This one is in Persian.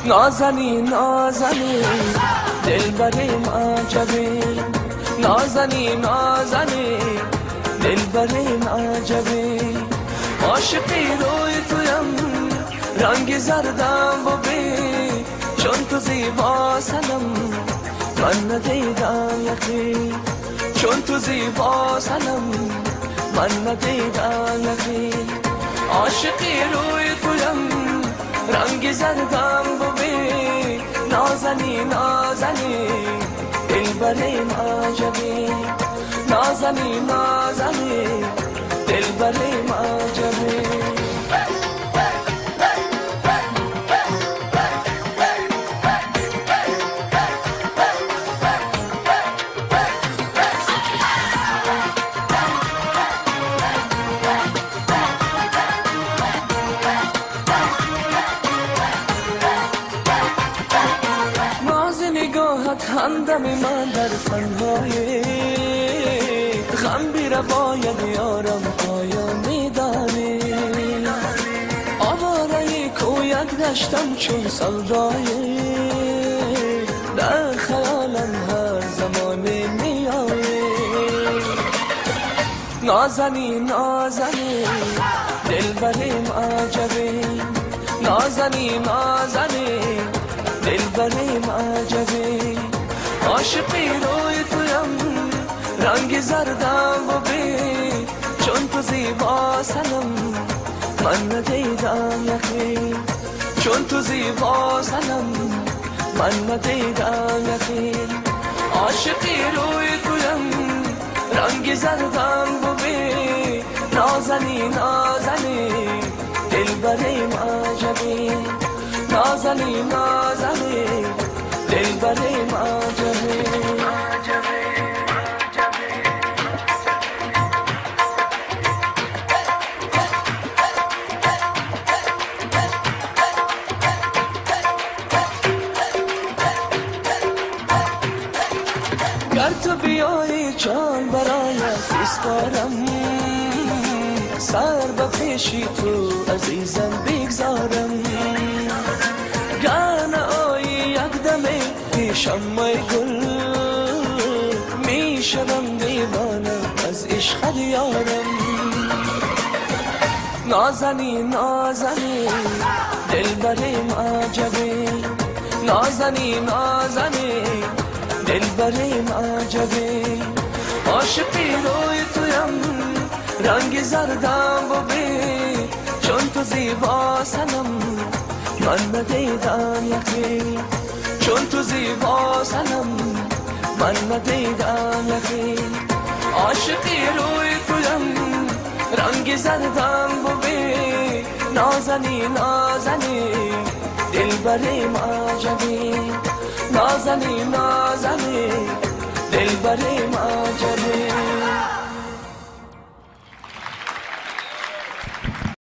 نازنی نازنی دلبریم عجبی، نازنی نازنی دلبریم عجبی. عاشقی روی تویم رنگ زردم ببین، چون تو زیبا سنم من ندیدم یکی، چون تو زیبا سنم من ندیدم یکی. عاشقی روی تویم رنگ زردم ببین، نازنی نازنی دلبریم عجبی، نازنی نازنی دلبریم عجبی. همدم من در تنهایی غم بیره باید یارم آیا میدانی، آواره کویک داشتم چون سودایی، در خیالم هر زمانی میایی. نازنی نازنی دلبریم عجبی، نازنی نازنی دلبریم عجبی. عاشقی روی تویم رنگ زردم ببین، چون تو زیبا سنم من ندیدم یکی، چون تو زیبا سنم من ندیدم یکی. عاشقی روی تویم رنگ زردم ببین، نازنی نازنی دلبریم عجبی، نازنی نازنی دلبریم عجبی. گر تو بیایی جان برایت اسپارم، سر به پیشی تو عزیزم بگذارم. گر نآیی یک دمی پیشم می گل، می شدم دیوانه از عشق یارم. نازنی نازنی دلبریم عجبی، نازنی نازنی دلبریم عجبی. عاشقی روی تویم رنگ زردم ببین، چون تو زیبا سنم من ندیدم یکی، چون تو زیبا سنم من ندیدم یکی. عاشقی روی تویم رنگ زردم ببین، نازنی نازنی دلبریم عجبی، نازنی نازنی دلبریم عجبی.